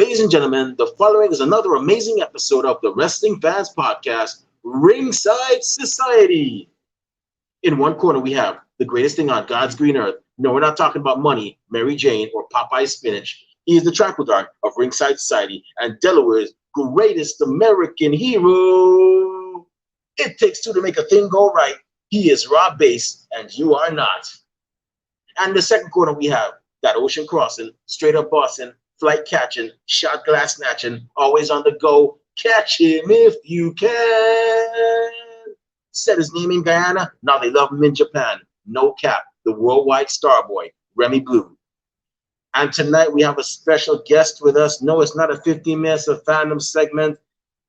Ladies and gentlemen, the following is another amazing episode of the Wrestling Fans Podcast, Ringside Society. In one corner, we have the greatest thing on God's green earth. No, we're not talking about money, Mary Jane, or Popeye spinach. He is the Trapeldart of Ringside Society and Delaware's greatest American hero. It takes two to make a thing go right. He is Rob Bass, and you are not. And the second corner, we have that ocean crossing, straight up bossing, flight catching, shot glass snatching, always on the go. Catch him if you can. Said his name in Guyana, now they love him in Japan. No cap, the worldwide star boy, Remy Blue. And tonight we have a special guest with us. No, it's not a 15 Minutes of Fandom segment,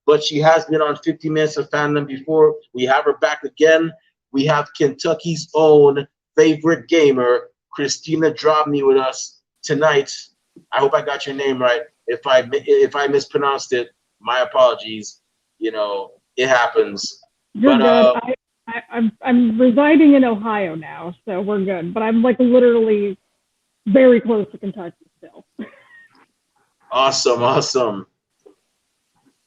but she has been on 15 Minutes of Fandom before. We have her back again. We have Kentucky's own favorite gamer, Christina Drobney, with us tonight. I hope I got your name right. If I mispronounced it, my apologies. You know, it happens. You're good. I'm residing in Ohio now, so we're good. But I'm like literally very close to Kentucky still. Awesome.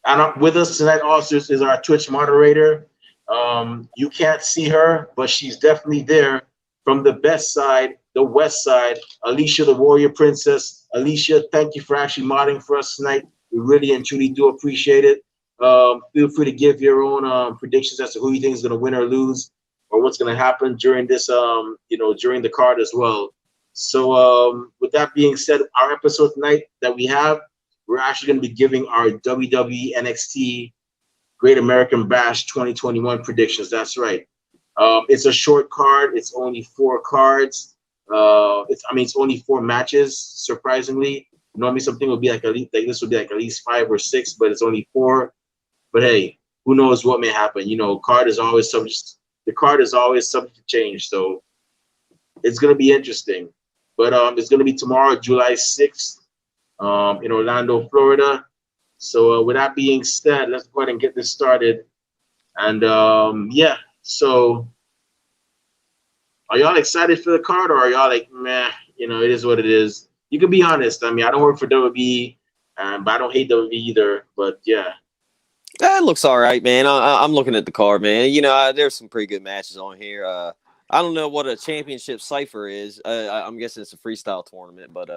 And with us tonight also is our Twitch moderator. You can't see her, but she's definitely there from the best side, the west side. Alicia, the Warrior Princess. Alicia, thank you for actually modding for us tonight. We really and truly do appreciate it. Feel free to give your own predictions as to who you think is going to win or lose, or what's going to happen during this, during the card as well. So with that being said, our episode tonight that we have, we're actually going to be giving our WWE NXT Great American Bash 2021 predictions. That's right. It's a short card. It's only 4 cards. It's only 4 matches. Surprisingly, normally something would be like this would be like at least 5 or 6, but it's only 4. But hey, who knows what may happen? You know, the card is always subject to change. So it's gonna be interesting. But it's gonna be tomorrow, July 6th, in Orlando, Florida. So with that being said, let's go ahead and get this started. And so are y'all excited for the card, or are y'all like, meh, it is what it is? You can be honest. I mean, I don't work for WWE, but I don't hate WWE either. But yeah. That looks all right, man. I'm looking at the card, man. There's some pretty good matches on here. I don't know what a championship cipher is. I'm guessing it's a freestyle tournament, but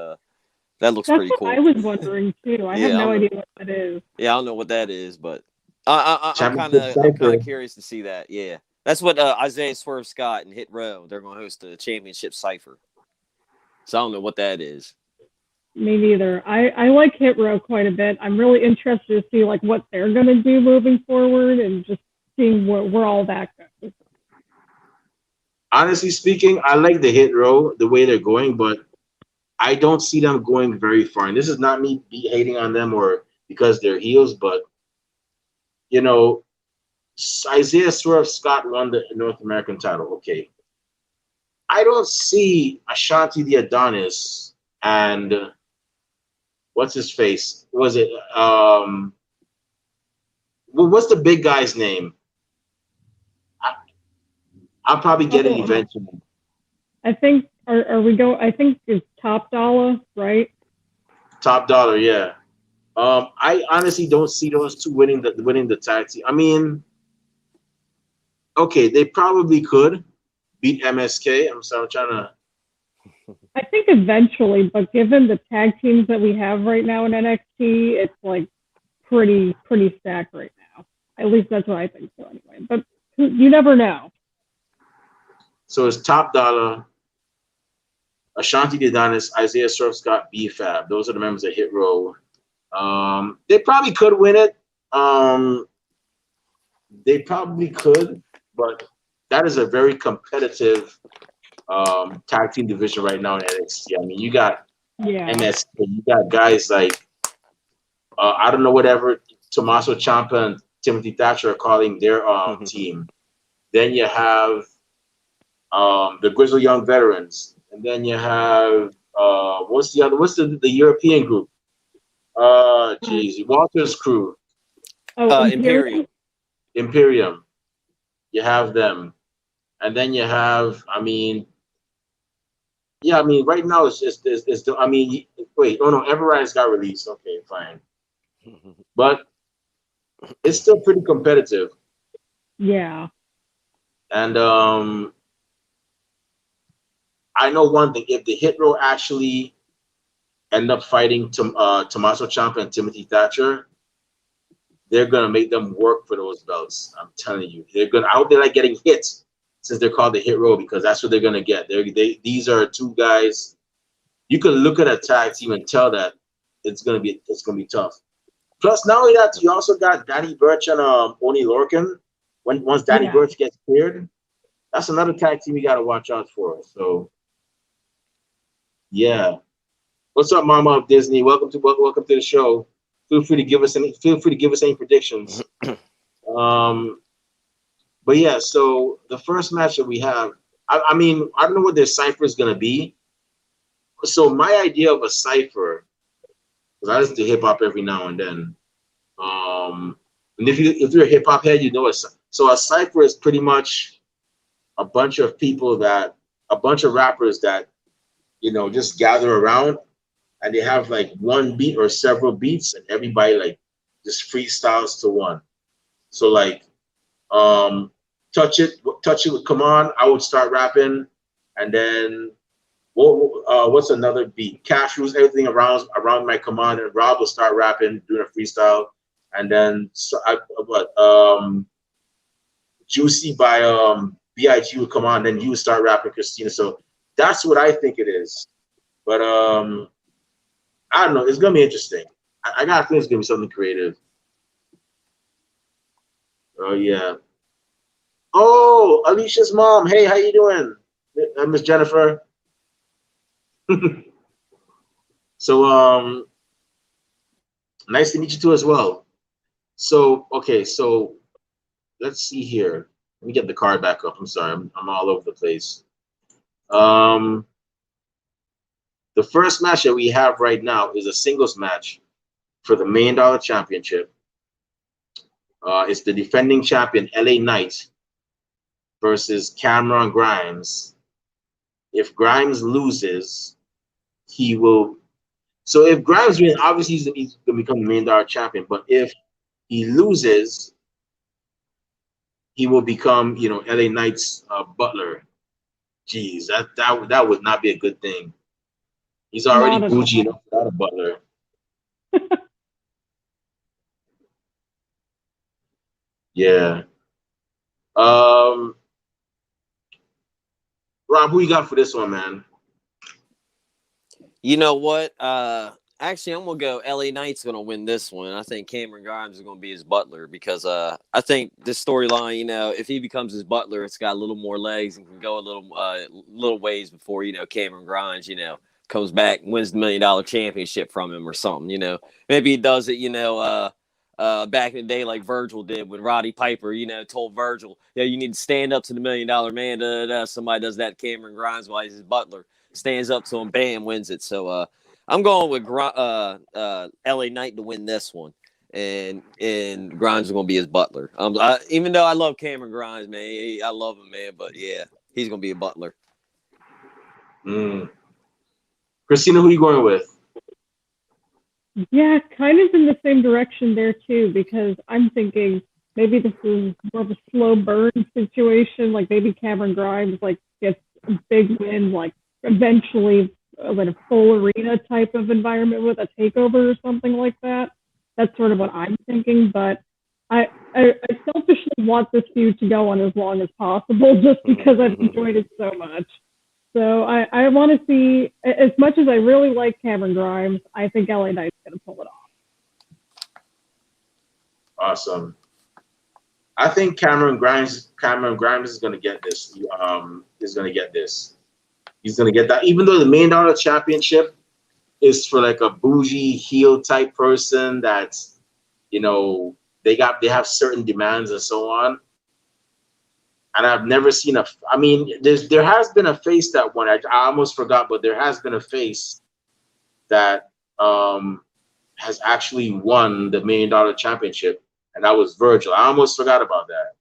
that looks pretty cool. I was wondering too. I have no idea what that is. Yeah, I don't know what that is, but I'm kind of curious to see that. Yeah, that's what Isaiah Swerve Scott and Hit Row, they're going to host a championship cipher. So I don't know what that is. Me neither. I like Hit Row quite a bit. I'm really interested to see like what they're going to do moving forward and just seeing where all that goes. Honestly speaking, I like the Hit Row, the way they're going, but I don't see them going very far. And this is not me hating on them or because they're heels, but, Isaiah Swerve Scott won the North American title. Okay. I don't see Ashanti the Adonis and what's his face? Was it what's the big guy's name? I'll probably get it eventually. I think I think it's Top Dollar, right? Top Dollar, yeah. I honestly don't see those two winning the tag team. I mean, okay, they probably could beat MSK. I'm trying to. I think eventually, but given the tag teams that we have right now in NXT, it's like pretty stacked right now. At least that's what I think so anyway. But you never know. So it's Top Dollar, Ashanti the Adonis, Isaiah Swerve Scott, B-Fab. Those are the members of Hit Row. They probably could win it. They probably could, but that is a very competitive tag team division right now in NXT. I mean, you got MSK, you got guys like I don't know whatever Tommaso Ciampa and Timothy Thatcher are calling their team. Then you have the Grizzled Young Veterans, and then you have what's the European group? Walter's crew. Imperium. Imperium. You have them, and then you have. Right now it's just. Wait, oh no, Everrise got released. Okay, fine. But it's still pretty competitive. Yeah. And I know one thing: if the Hit Row actually end up fighting Tommaso Ciampa and Timothy Thatcher, they're gonna make them work for those belts. I'm telling you, they're gonna. I hope they like getting hit since they're called the Hit Row because that's what they're gonna get. These are two guys. You can look at a tag team and tell that it's gonna be tough. Plus, not only that, you also got Danny Burch and Oni Lorcan. Once Danny Burch gets cleared, that's another tag team you got to watch out for. So, yeah. What's up, Mama of Disney? Welcome to the show. Feel free to give us any predictions. But yeah, so the first match that we have, I mean, I don't know what their cipher is gonna be. So my idea of a cipher, because I listen to hip hop every now and then. And if you're a hip hop head, you know it. So a cipher is pretty much a bunch of rappers that just gather around and they have like one beat or several beats and everybody like just freestyles to one. So like touch it would come on, I would start rapping, and then what's another beat? Cash rules, everything around my command, and Rob will start rapping, doing a freestyle, and then Juicy by BIG would come on, then you would start rapping Christina. So that's what I think it is. But I don't know. It's gonna be interesting. I gotta think it's gonna be something creative. Oh yeah. Oh, Alicia's mom. Hey, how you doing, Miss Jennifer? So nice to meet you too as well. So okay, so let's see here. Let me get the card back up. I'm sorry, I'm all over the place. The first match that we have right now is a singles match for the $1 Million Championship. It's the defending champion LA Knight versus Cameron Grimes. If Grimes loses, he will. So if Grimes wins, obviously he's going to become the $1 Million Champion. But if he loses, he will become, LA Knight's butler. Jeez, that would not be a good thing. He's already bougie enough without a butler. Yeah. Rob, who you got for this one, man? You know what? Actually, I'm gonna go. LA Knight's gonna win this one. I think Cameron Grimes is gonna be his butler because I think this storyline, if he becomes his butler, it's got a little more legs and can go a little ways before Cameron Grimes comes back and wins the $1 Million Championship from him or something. Maybe he does it. Back in the day, like Virgil did when Roddy Piper, told Virgil, you need to stand up to the $1 Million Man. Somebody does that. Cameron Grimes, while he's his butler, stands up to him, bam, wins it. So I'm going with LA Knight to win this one, and Grimes is going to be his butler. Even though I love Cameron Grimes, man, I love him, man, but yeah, he's going to be a butler. Christina, who are you going with? Yeah, kind of in the same direction there too, because I'm thinking maybe this is more of a slow burn situation. Like maybe Cameron Grimes gets a big win, like eventually like a full arena type of environment with a takeover or something like that. That's sort of what I'm thinking. But I selfishly want this feud to go on as long as possible, just because I've enjoyed it so much. So I want to see, as much as I really like Cameron Grimes, I think LA Knight's going to pull it off. Awesome. I think Cameron Grimes is going to get this. He's going to get that. Even though the $1 Million Championship is for like a bougie heel type person that's, they have certain demands and so on. And I've never seen there has been a face that won. I almost forgot, but there has been a face that has actually won the $1 Million Championship, and that was Virgil. I almost forgot about that.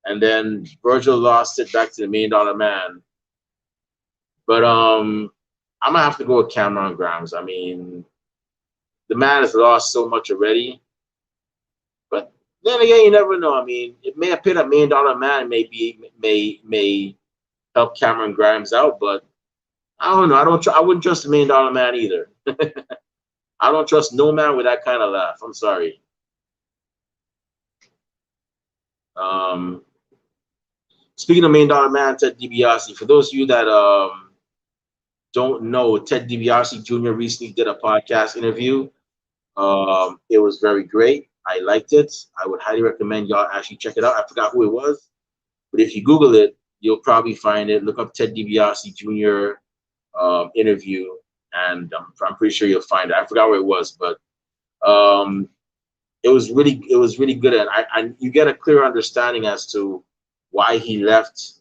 And then Virgil lost it back to the $1 Million Man. But I'm gonna have to go with Cameron Grimes. I mean, the man has lost so much already. But then again, you never know. I mean, it may appear that $1 Million Man may help Cameron Grimes out, but I don't know. I wouldn't trust the $1 Million Man either. I don't trust no man with that kind of laugh. I'm sorry. Speaking of $1 Million Man, Ted DiBiase. For those of you that don't know, Ted DiBiase Jr. recently did a podcast interview. It was very great. I liked it. I would highly recommend y'all actually check it out. I forgot who it was, but if you Google it, you'll probably find it. Look up Ted DiBiase Jr. Interview, and I'm pretty sure you'll find it. I forgot where it was, but it was really good, and you get a clear understanding as to why he left.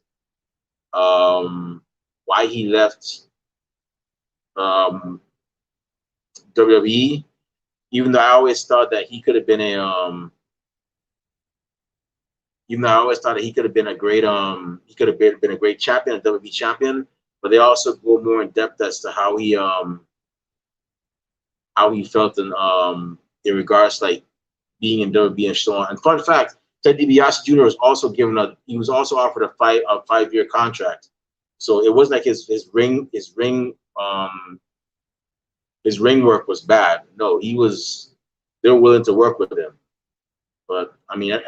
WWE. Even though I always thought that he could have been a great been a great champion, a WWE champion. But they also go more in depth as to how he felt in regards to, like, being in WWE and so on. And fun fact, Ted DiBiase Jr. was also offered a 5-year contract. So it wasn't like his ring work was bad. No, they were willing to work with him. But I mean,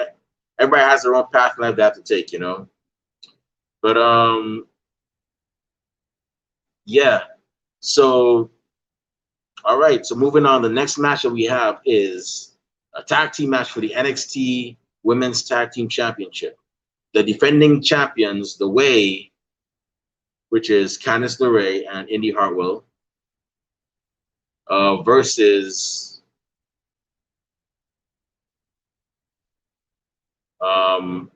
everybody has their own path in life they have to take, you know. But yeah. So all right. So moving on, the next match that we have is a tag team match for the NXT Women's Tag Team Championship. The defending champions, The Way, which is Candice LeRae and Indy Hartwell, versus Io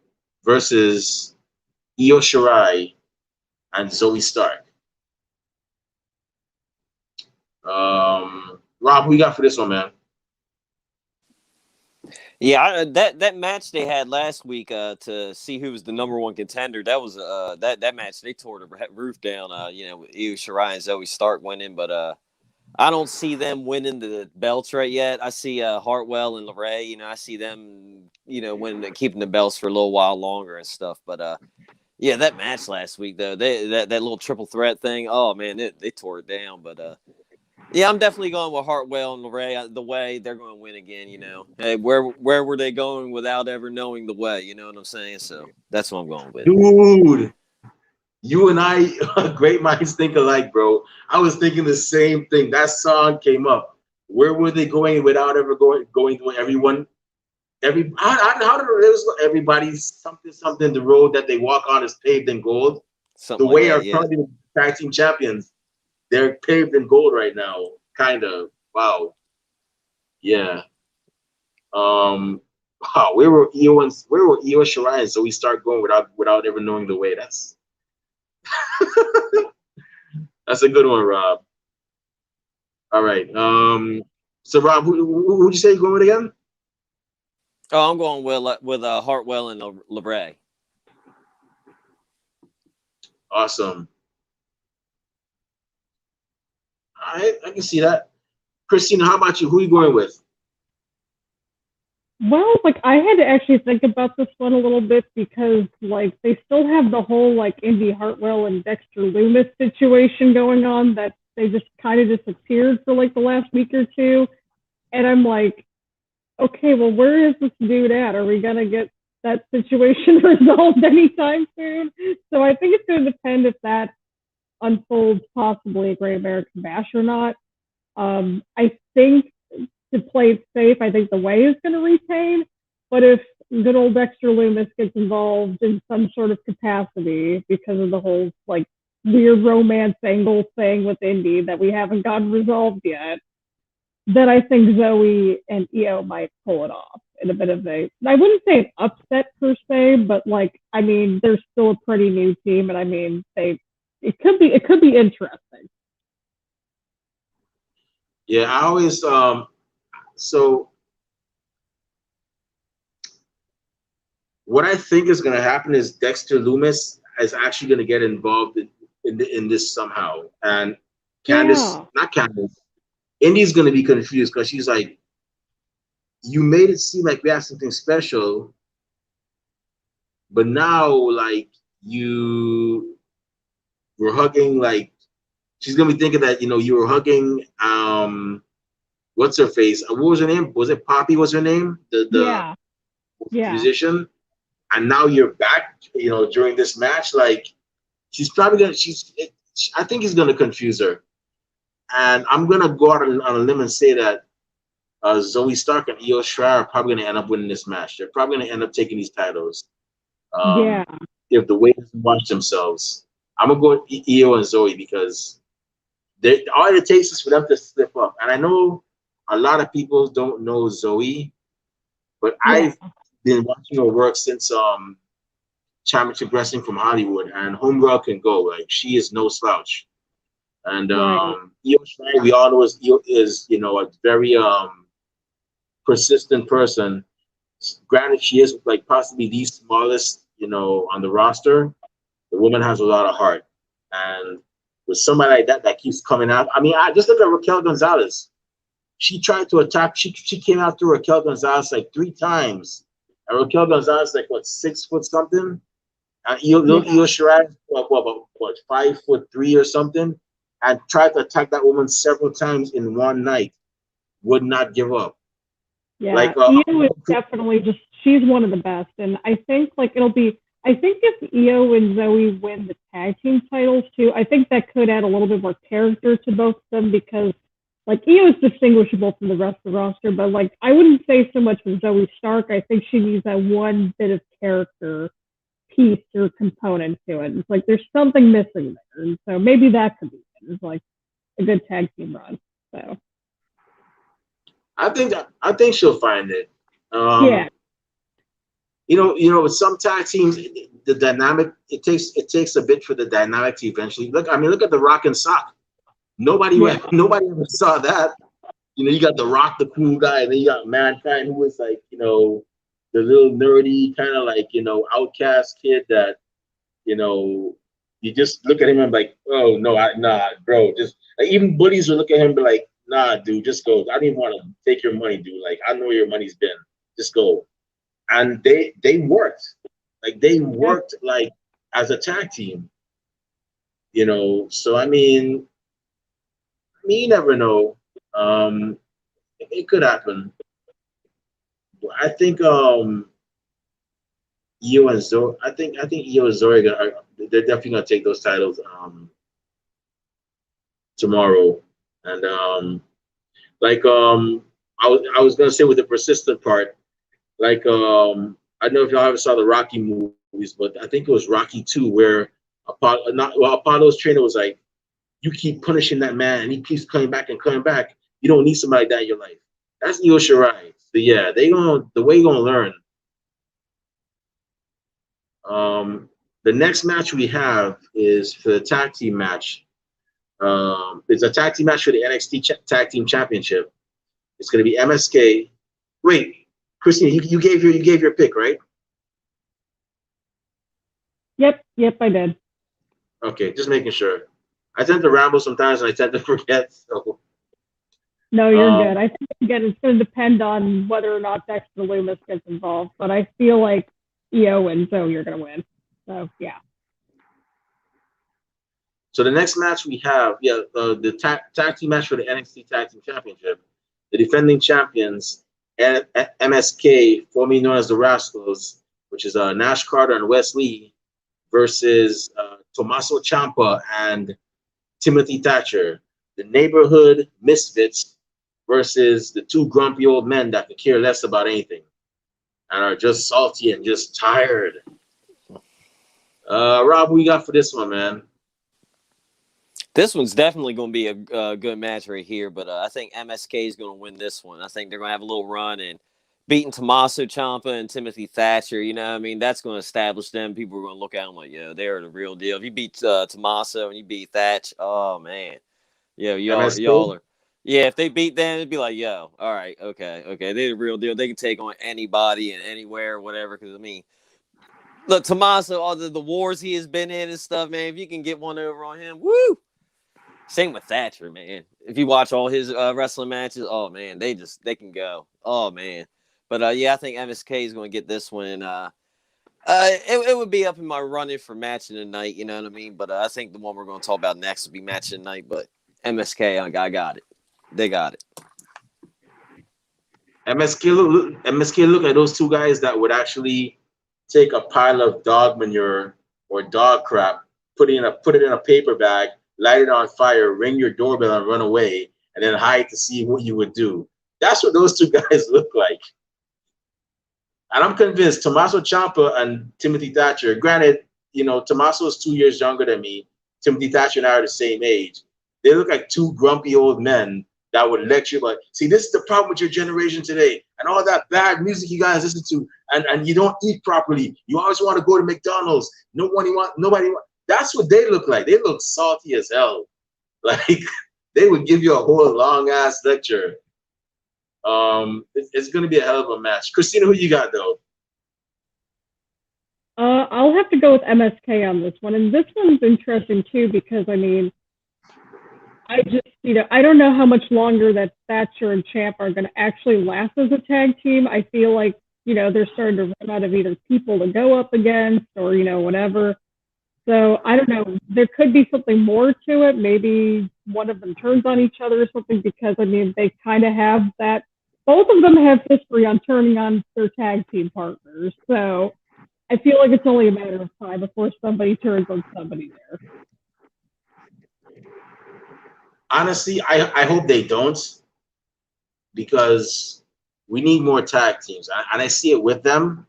Shirai and Zoe Stark. Rob, who you got for this one, man? Yeah, that match they had last week to see who was the number one contender. That was that match they tore the roof down. With Io Shirai and Zoe Stark winning, but I don't see them winning the belts right yet. I see Hartwell and LeRae. I see them winning, keeping the belts for a little while longer and stuff. But yeah, that match last week though, that little triple threat thing. Oh man, they tore it down. But yeah, I'm definitely going with Hartwell and LeRae. The Way, they're going to win again. Hey, where were they going without ever knowing the way? You know what I'm saying? So that's what I'm going with. Dude, you and I, great minds think alike, bro. I was thinking the same thing. That song came up. Where were they going without ever going to everyone? How did it was everybody something? The road that they walk on is paved in gold. Something the Way like are that, yeah. currently tag team champions. They're paved in gold right now, kind of. Wow. Yeah. Wow. Where were Io Shirai? And so we start going without ever knowing the way. That's that's a good one, Rob. All right. So Rob, who'd you say you're going with again? Oh, I'm going with Hartwell and LeRae. Awesome. All right, I can see that. Christina, how about you? Who are you going with? Well, I had to actually think about this one a little bit because they still have the whole Indy Hartwell and Dexter Lumis situation going on that they just kind of disappeared for the last week or two. And I'm like, okay, well, where is this dude at? Are we going to get that situation resolved anytime soon? So I think it's going to depend if that unfolds possibly a Great American Bash or not. I think to play it safe, I think The Way is going to retain. But if good old Dexter Lumis gets involved in some sort of capacity because of the whole weird romance angle thing with Indy that we haven't gotten resolved yet, then I think Zoe and Io might pull it off in a bit of I wouldn't say an upset per se, but they're still a pretty new team, and it could be interesting. Yeah, I always so what I think is going to happen is Dexter Lumis is actually going to get involved in this somehow, and Not Candace. Indy's gonna be confused because she's like, you made it seem like we had something special, but now like you were hugging like she's gonna be thinking that you were hugging what's her face? What was her name? Was it Poppy? Was her name? The musician. And now you're back. During this match, like she's probably gonna. I think he's gonna confuse her. And I'm gonna go out on a limb and say that Zoe Stark and Io Shirai are probably gonna end up winning this match. They're probably gonna end up taking these titles. If the way doesn't watch themselves, I'm gonna go with Io and Zoe because all it takes is for them to slip up. And I know a lot of people don't know Zoe, but I've been watching her work since Championship Wrestling from Hollywood, and Homegirl can go. Like she is no slouch. And Io Shirai, we all know is a very persistent person. Granted, she is like possibly the smallest, on the roster. The woman has a lot of heart, and with somebody like that keeps coming out. I mean, I just look at Raquel Gonzalez. She tried to attack. She came after Raquel Gonzalez like 3 times, and Raquel Gonzalez like 6 foot something, and Io Shirai what 5'3" or something, and tried to attack that woman several times in one night. Would not give up. Yeah, like, Io is definitely she's one of the best, and I think I think if Io and Zoe win the tag team titles too, I think that could add a little bit more character to both of them because like Io is distinguishable from the rest of the roster, but like I wouldn't say so much with Zoe Stark. I think she needs that one bit of character piece or component to it. It's like there's something missing there, and so maybe that could be it. It's like a good tag team run. So I think she'll find it. With some tag teams, the dynamic it takes a bit for the dynamic to eventually look at the Rock and Sock. Nobody ever saw that. You got the Rock, the cool guy, and then you got Mankind, who was like, the little nerdy kind of like, outcast kid that, you just look at him and like, oh no, nah, bro, just like, even buddies will look at him and be like, nah, dude, just go. I don't even want to take your money, dude. Like, I know where your money's been. Just go. And they worked. Like they worked like as a tag team. So I mean you never know. It could happen. But I think Io and Zoe. I think Io and Zoe they're definitely gonna take those titles tomorrow. And I was gonna say with the persistent part, like I don't know if y'all ever saw the Rocky movies, but I think it was Rocky 2 where Apollo's trainer was like, you keep punishing that man and he keeps coming back and coming back. You don't need somebody like that in your life. That's Io Shirai. So yeah, the way you're gonna learn. The next match we have is for the tag team match. It's a tag team match for the NXT Tag Team Championship. It's going to be MSK. Wait, Christina, you gave your pick, right? Yep, I did. Okay, just making sure. I tend to ramble sometimes and I tend to forget. So. No, you're good. I think again it's going to depend on whether or not Dexter Lumis gets involved, but I feel like Io and Zoe are going to win. So yeah. So the next match we have, the tag team match for the NXT Tag Team Championship. The defending champions, MSK, formerly known as the Rascals, which is Nash Carter and Wes Lee, versus Tommaso Ciampa and Timothy Thatcher. The Neighborhood Misfits versus the 2 grumpy old men that could care less about anything and are just salty and just tired. Rob, what you got for this one, man? This one's definitely going to be a good match right here, but I think MSK is going to win this one. I think they're going to have a little run and beating Tommaso Ciampa and Timothy Thatcher. You know what I mean? That's going to establish them. People are going to look at them like, yo, they're the real deal. If you beat Tommaso and you beat Thatch, oh, man. Yo, y'all are. Yeah, if they beat them, it'd be like, yo, all right, okay. They're the real deal. They can take on anybody and anywhere, whatever, because, I mean, look, Tommaso, all the wars he has been in and stuff, man, if you can get one over on him, woo! Same with Thatcher, man. If you watch all his wrestling matches, oh man, they can go. Oh man, but yeah, I think MSK is going to get this one. It would be up in my running for match of the night. You know what I mean? But I think the one we're going to talk about next would be match of the night. But MSK, I got it. They got it. MSK look like those two guys that would actually take a pile of dog manure or dog crap, put it in a paper bag, light it on fire, ring your doorbell, and run away, and then hide to see what you would do. That's what those two guys look like. And I'm convinced Tommaso Ciampa and Timothy Thatcher, granted, Tommaso is 2 years younger than me. Timothy Thatcher and I are the same age. They look like two grumpy old men that would lecture about, see, this is the problem with your generation today, and all that bad music you guys listen to, and you don't eat properly. You always want to go to McDonald's. Nobody want. That's what they look like. They look salty as hell. Like they would give you a whole long ass lecture. It's going to be a hell of a match. Christina, who you got though? I'll have to go with MSK on this one, and this one's interesting too because I mean, I just I don't know how much longer that Thatcher and Champ are going to actually last as a tag team. I feel like they're starting to run out of either people to go up against or whatever. So I don't know. There could be something more to it. Maybe one of them turns on each other or something because I mean they kind of have that. Both of them have history on turning on their tag team partners. So I feel like it's only a matter of time before somebody turns on somebody there. Honestly, I hope they don't, because we need more tag teams, and I see it with them,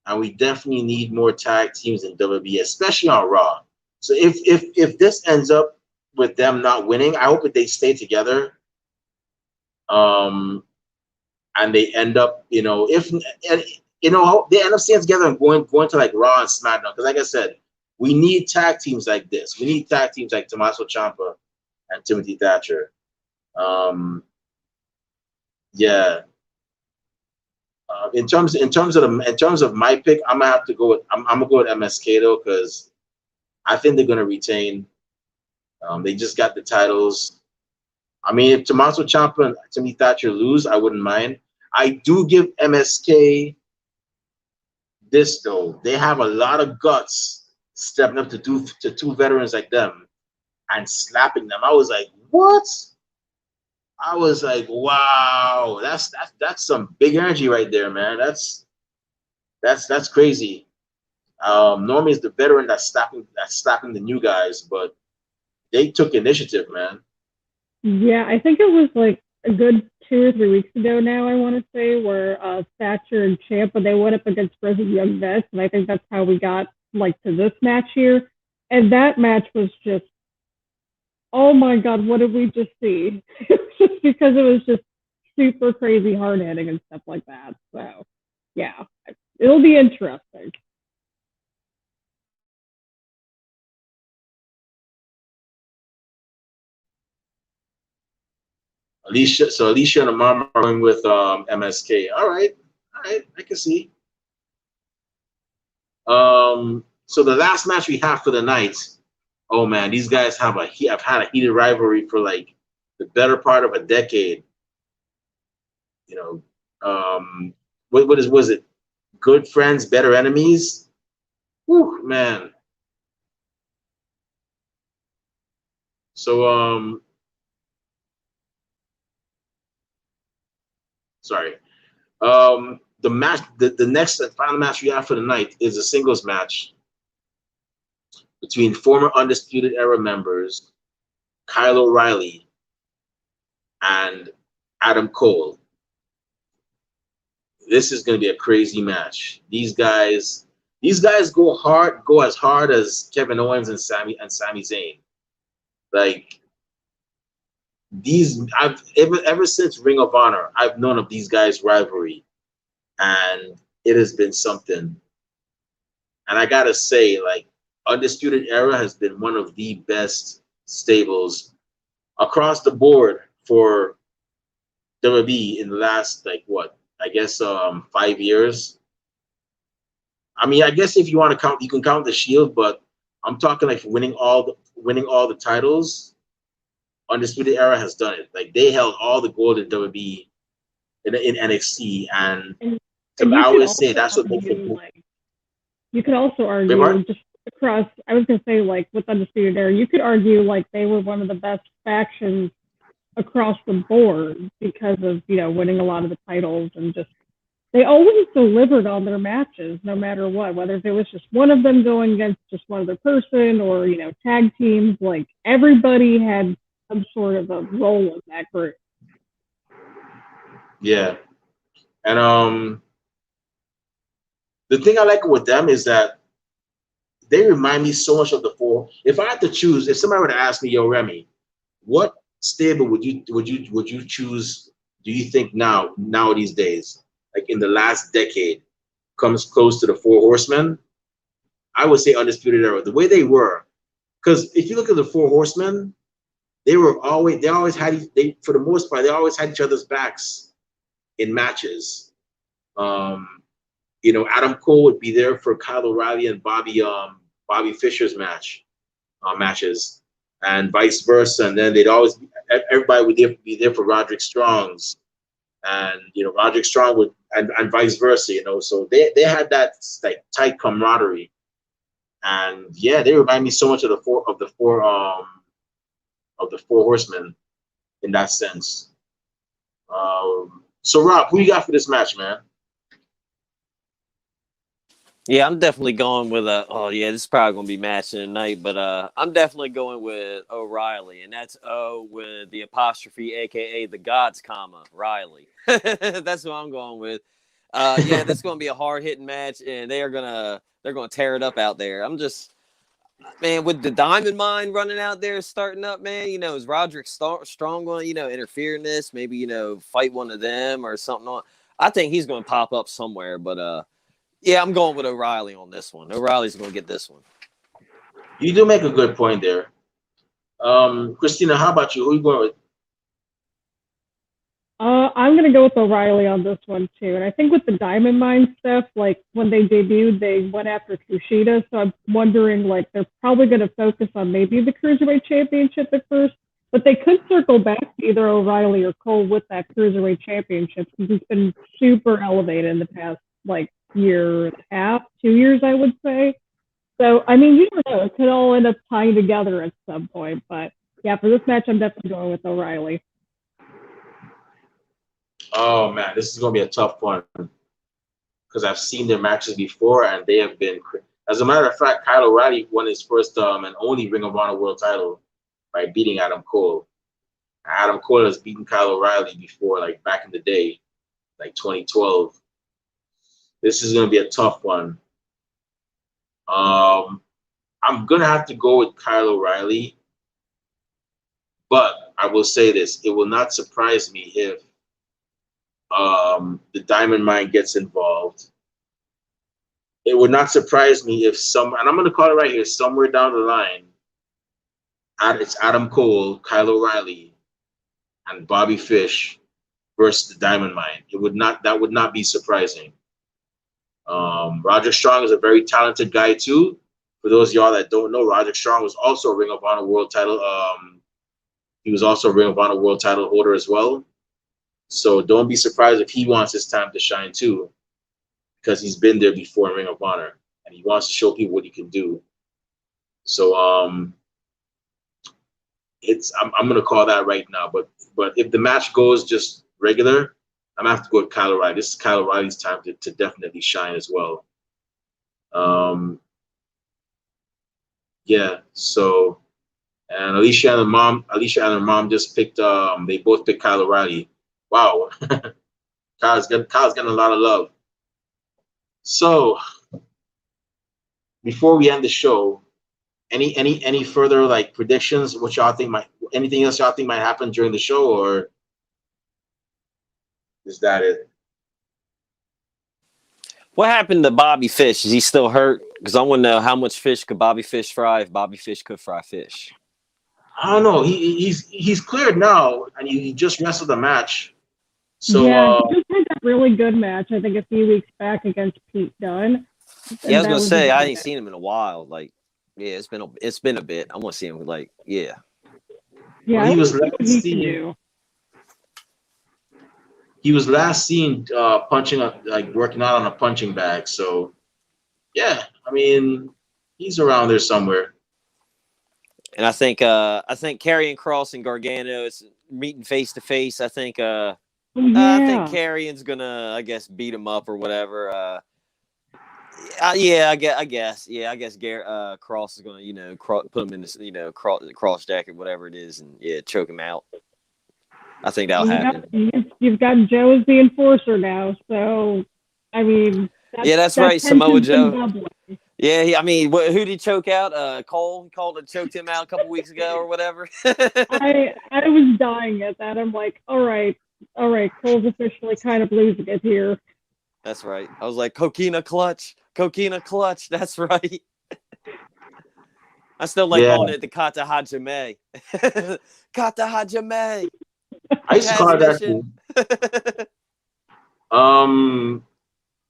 and we definitely need more tag teams in WWE, especially on Raw. So if this ends up with them not winning, I hope that they stay together, and they end up, they end up staying together and going to like Raw and SmackDown. Because like I said, we need tag teams like this. We need tag teams like Tommaso Ciampa and Timothy Thatcher. Yeah. In terms of my pick, I'm gonna have to go with I'm gonna go with MSK though, because I think they're gonna retain. They just got the titles. I mean, if Tommaso Ciampa and Timothy Thatcher lose, I wouldn't mind. I do give MSK this though. They have a lot of guts stepping up to two veterans like them and slapping them. I was like, what? I was like, wow, that's some big energy right there, man. That's crazy. Normally it's the veteran that's slapping the new guys, but they took initiative, man. Yeah, I think it was like a good 2 or 3 weeks ago now, I want to say, where Thatcher and Ciampa, they went up against Grizzled Young Vets, and I think that's how we got like to this match here. And that match was just, oh my God, what did we just see? Just because it was just super crazy hard hitting and stuff like that. So yeah, it'll be interesting. Alicia and Amar are going with MSK. All right, I can see. So the last match we have for the night. Oh man, these guys have had a heated rivalry for like the better part of a decade. Was it? Good friends, better enemies. Whew, man. So sorry. The match, the next and final match we have for the night is a singles match between former Undisputed Era members Kyle O'Reilly and Adam Cole. This is going to be a crazy match. These guys go as hard as Kevin Owens and Sami Zayn. Like I've ever since Ring of Honor, I've known of these guys' rivalry, and it has been something. And I gotta say, like, Undisputed Era has been one of the best stables across the board for WWE in the last, like, what, I guess 5 years. I mean, I guess if you want to count, you can count the Shield, but I'm talking like winning all the titles. Undisputed Era has done it. Like they held all the gold in WWE in NXT, and And I you could always say also that's what makes argue, it. like, you could also Wait, argue what? just across, I was going to say, like, with Undisputed Era, you could argue, like, they were one of the best factions across the board because of, winning a lot of the titles and just, they always delivered on their matches no matter what, whether if it was just one of them going against just one other person or, tag teams, like, everybody had some sort of a role in that group. Yeah, and the thing I like with them is that they remind me so much of the four. If I had to choose, if somebody were to ask me, "Yo, Remy, what stable would you choose? Do you think now these days, like in the last decade, comes close to the Four Horsemen?" I would say Undisputed Era. The way they were, because if you look at the Four Horsemen, they always had for the most part they always had each other's backs in matches. Adam Cole would be there for Kyle O'Reilly and Bobby Fischer's matches, and vice versa. And then everybody would be there for Roderick Strong's, and Roderick Strong would, and vice versa. So they had that like tight camaraderie, and yeah, they remind me so much of the Four Horsemen in that sense. So Rob, who you got for this match, man? Yeah, I'm definitely going with this is probably gonna be match of the night, but I'm definitely going with O'Reilly, and that's O with the apostrophe, aka the God's comma Riley. That's who I'm going with. Yeah, this is gonna be a hard hitting match, and they're gonna tear it up out there. I'm just, man, with the Diamond Mine running out there starting up, man, is Roderick Strong going to, interfere in this? Maybe, fight one of them or something on. I think he's going to pop up somewhere, but yeah, I'm going with O'Reilly on this one. O'Reilly's going to get this one. You do make a good point there. Christina, how about you? Who are you going with? I'm going to go with O'Reilly on this one, too. And I think with the Diamond Mine stuff, like, when they debuted, they went after Kushida. So I'm wondering, like, they're probably going to focus on maybe the Cruiserweight Championship at first. But they could circle back to either O'Reilly or Cole with that Cruiserweight Championship because it's been super elevated in the past, like, year and a half, 2 years, I would say. So, I mean, you don't know. It could all end up tying together at some point. But, yeah, for this match, I'm definitely going with O'Reilly. Oh man, this is gonna be a tough one because I've seen their matches before and they have been. As a matter of fact, Kyle O'Reilly won his first and only Ring of Honor World Title by beating Adam Cole. Adam Cole has beaten Kyle O'Reilly before, like back in the day, like 2012. This is gonna be a tough one. I'm gonna have to go with Kyle O'Reilly, but I will say this: it will not surprise me if the Diamond Mine gets involved. It would not surprise me if and I'm going to call it right here, somewhere down the line, it's Adam Cole, Kyle O'Reilly, and Bobby Fish versus the Diamond Mine. That would not be surprising. Roger Strong is a very talented guy too. For those of y'all that don't know, Roger Strong was also a Ring of Honor World Title. He was also a Ring of Honor World Title holder as well. So don't be surprised if he wants his time to shine too, because he's been there before in Ring of Honor and he wants to show people what he can do. So I'm gonna call that right now. But if the match goes just regular, I'm gonna have to go with Kyle O'Reilly. This is Kyle O'Reilly's time to definitely shine as well. Yeah. So, and Alicia and her mom just picked. They both picked Kyle O'Reilly. Wow. Kyle's getting a lot of love. So, before we end the show, any further like predictions? What y'all think anything else y'all think might happen during the show, or is that it? What happened to Bobby Fish? Is he still hurt? Because I want to know how much fish could Bobby Fish fry if Bobby Fish could fry fish. I don't know. He's cleared now, and he just wrestled a match. So yeah, he just had that really good match, I think, a few weeks back against Pete Dunne. Yeah, I was gonna say I ain't seen him in a while. Like, yeah, it's been a bit. I want to see him. Like, yeah. Yeah, Well, I he was wanna see what last he can seen. do. He was last seen punching up, like working out on a punching bag. So yeah, I mean, he's around there somewhere. And I think Karrion Kross and Gargano is meeting face to face. Oh I think yeah. Karrion's gonna, I guess, beat him up or whatever. Yeah, I guess. Yeah, I guess Cross is gonna, put him in this, cross jacket, whatever it is, and yeah, choke him out. I think that'll happen. You've got Joe as the enforcer now, so I mean, That's right, Samoa Joe. Doubling. Yeah, who did he choke out? Cole choked him out a couple weeks ago or whatever. I was dying at that. I'm like, all right, Cole's officially kind of losing it here. That's right. I was like, Coquina clutch. That's right. I still like calling it the Kata Hajime. Kata Hajime. I used to call it that.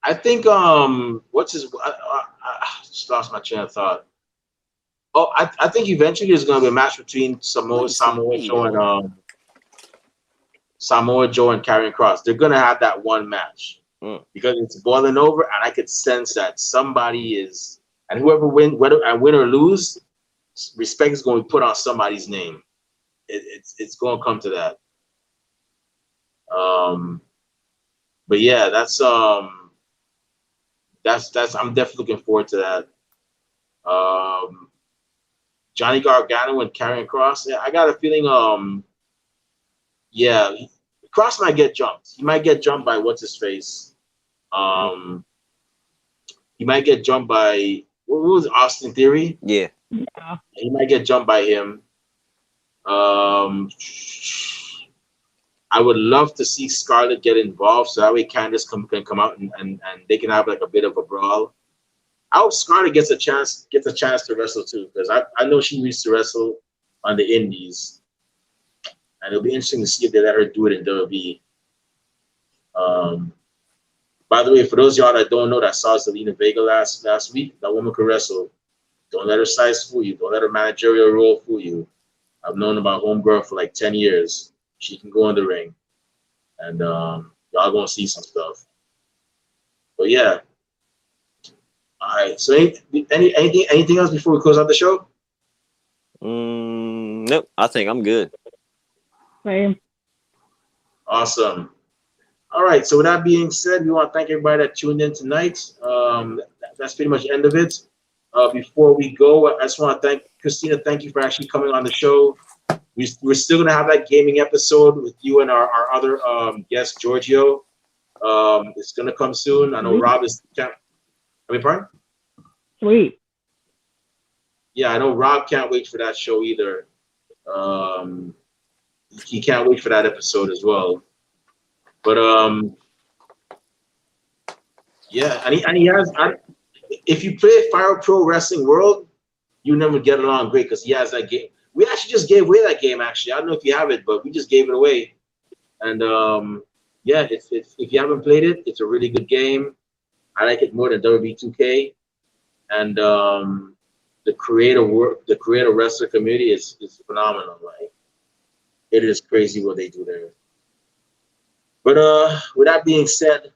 I think what's his? I just lost my train of thought. Oh, I think eventually there's gonna be a match between Samoa Joe and Karrion Kross. They're gonna have that one match because it's boiling over, and I could sense that somebody is, and whoever win or lose, respect is going to be put on somebody's name. It's going to come to that. But yeah, that's I'm definitely looking forward to that. Johnny Gargano and Karrion Kross. Yeah, I got a feeling. Yeah, Kross might get jumped. He might get jumped by what's his face. He might get jumped by what was Austin Theory? Yeah. He might get jumped by him. I would love to see Scarlett get involved so that way Candice can come out and they can have like a bit of a brawl. I hope Scarlett gets a chance to wrestle too, because I know she used to wrestle on the Indies, and it'll be interesting to see if they let her do it in WWE. By the way, for those of y'all that don't know, that saw Zelina Vega last week, that woman could wrestle. Don't let her size fool you. Don't let her managerial role fool you. I've known about homegirl for like 10 years. She can go in the ring, and y'all gonna see some stuff. But yeah. All right. So anything else before we close out the show? Nope. I think I'm good. Same. Awesome. All right. So with that being said, we want to thank everybody that tuned in tonight. That's pretty much the end of it. Before we go, I just want to thank Christina. Thank you for actually coming on the show. We're still gonna have that gaming episode with you and our other guest Giorgio. It's gonna come soon. I know Rob is. Pardon? Sweet. Yeah, I know Rob can't wait for that show either. He can't wait for that episode as well. But yeah, and he has. If you play Fire Pro Wrestling World, you never get along great because he has that game. We actually just gave away that game. Actually, I don't know if you have it, but we just gave it away. And yeah, if you haven't played it, it's a really good game. I like it more than WWE 2K. And the creator wrestler community is phenomenal. Like, it is crazy what they do there. But with that being said,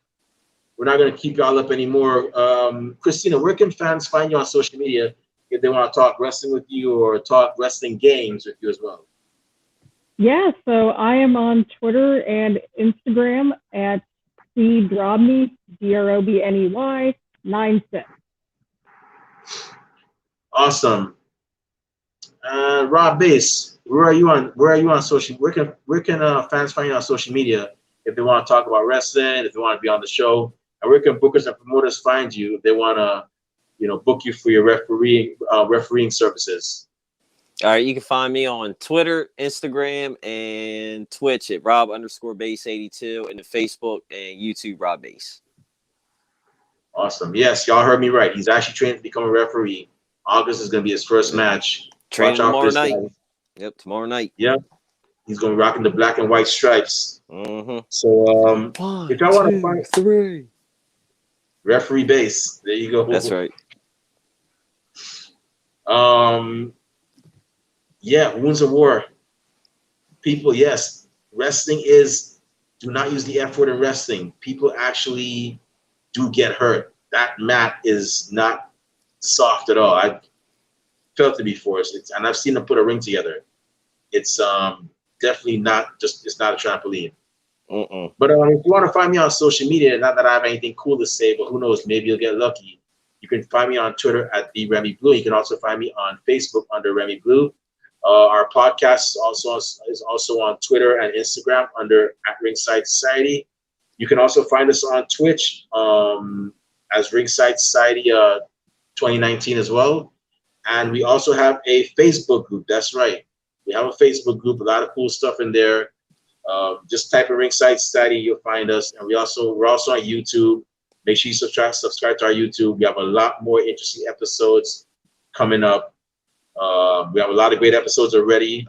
we're not going to keep y'all up anymore. Christina, where can fans find you on social media if they want to talk wrestling with you or talk wrestling games with you as well? Yeah, so I am on Twitter and Instagram at Drobney, Drobney 96. Awesome. Rob Bass, where are you on social? Where can fans find you on social media if they want to talk about wrestling, if they want to be on the show, and where can bookers and promoters find you if they want to, book you for your refereeing services? All right, you can find me on Twitter, Instagram, and Twitch at Rob_Base82, and the Facebook and YouTube Rob Base. Awesome. Yes, y'all heard me right. He's actually trained to become a referee. August is going to be his first match. Training tomorrow night. Yep, tomorrow night. Yep. He's going to be rocking the black and white stripes. Mm-hmm. So if y'all want to find 3 referee base, there you go. That's right. Yeah, Wounds of War. people, yes, wrestling is, do not use the F word in wrestling. People actually do get hurt. That mat is not soft at all. I've felt it before, and I've seen them put a ring together. It's definitely not just, it's not a trampoline. But if you want to find me on social media, not that I have anything cool to say, but who knows, maybe you'll get lucky. You can find me on Twitter at the Remy Blue. You can also find me on Facebook under Remy Blue. Our podcast is also on Twitter and Instagram under at Ringside Society. You can also find us on Twitch as Ringside Society 2019 as well. And we also have a Facebook group. That's right. We have a Facebook group, a lot of cool stuff in there. Just type in Ringside Society, you'll find us. And we're also on YouTube. Make sure you subscribe to our YouTube. We have a lot more interesting episodes coming up. We have a lot of great episodes already.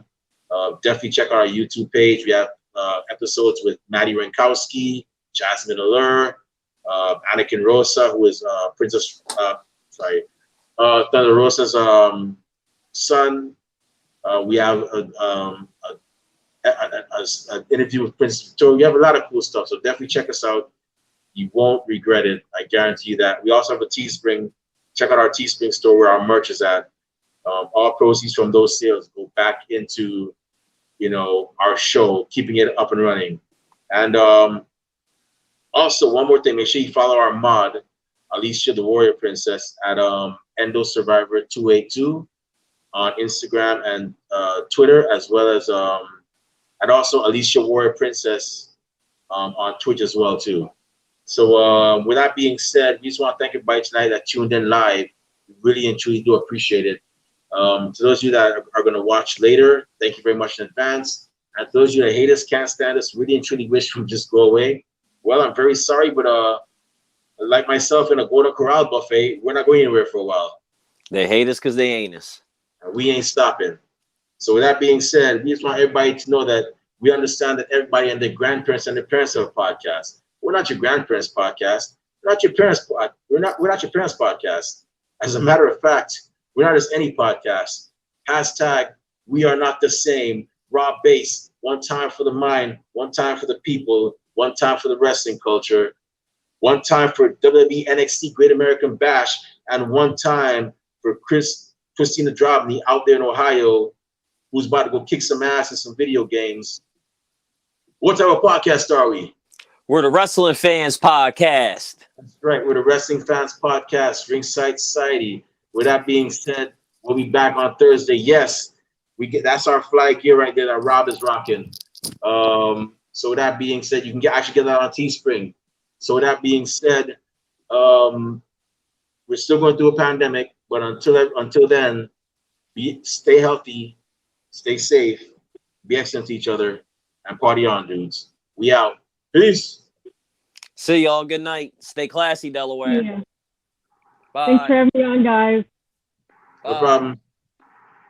Definitely check out our YouTube page. We have episodes with Maddie Rankowski, Jasmine Allure, Anakin Rosa, who is Princess, Thunder Rosa's son. We have an interview with Princess Victoria. We have a lot of cool stuff, so definitely check us out. You won't regret it. I guarantee you that. We also have a Teespring. Check out our Teespring store where our merch is at. All proceeds from those sales go back into, our show, keeping it up and running. And also, one more thing, make sure you follow our mod, Alicia the Warrior Princess, at Endo Survivor 282 on Instagram and Twitter, as well as and also Alicia Warrior Princess on Twitch as well too. So with that being said, we just want to thank everybody tonight that tuned in live. We really and truly do appreciate it. To those of you that are going to watch later, thank you very much in advance. And to those of you that hate us, can't stand us, really and truly wish we would just go away. Well, I'm very sorry, but like myself in a Golden Corral buffet, we're not going anywhere for a while. They hate us because they ain't us. And we ain't stopping. So with that being said, we just want everybody to know that we understand that everybody and their grandparents and their parents have a podcast. We're not your grandparents' podcast. We're not your parents' we're not your parents' podcast. As a matter of fact, we're not just any podcast. Hashtag we are not the same. Raw base. One time for the mind, one time for the people, one time for the wrestling culture, one time for WWE NXT Great American Bash, and one time for Christina Drobney out there in Ohio, who's about to go kick some ass in some video games. What type of podcast are we? We're the Wrestling Fans Podcast. That's right. We're the Wrestling Fans Podcast, Ringside Society. With that being said, we'll be back on Thursday. Yes, that's our flag gear right there that Rob is rocking. So with that being said, you can actually get that on Teespring. So with that being said, we're still going through a pandemic, but until then, stay healthy, stay safe, be excellent to each other, and party on, dudes. We out. Peace. See y'all. Good night. Stay classy, Delaware. Yeah. Bye. Thanks for having me on, guys. No problem.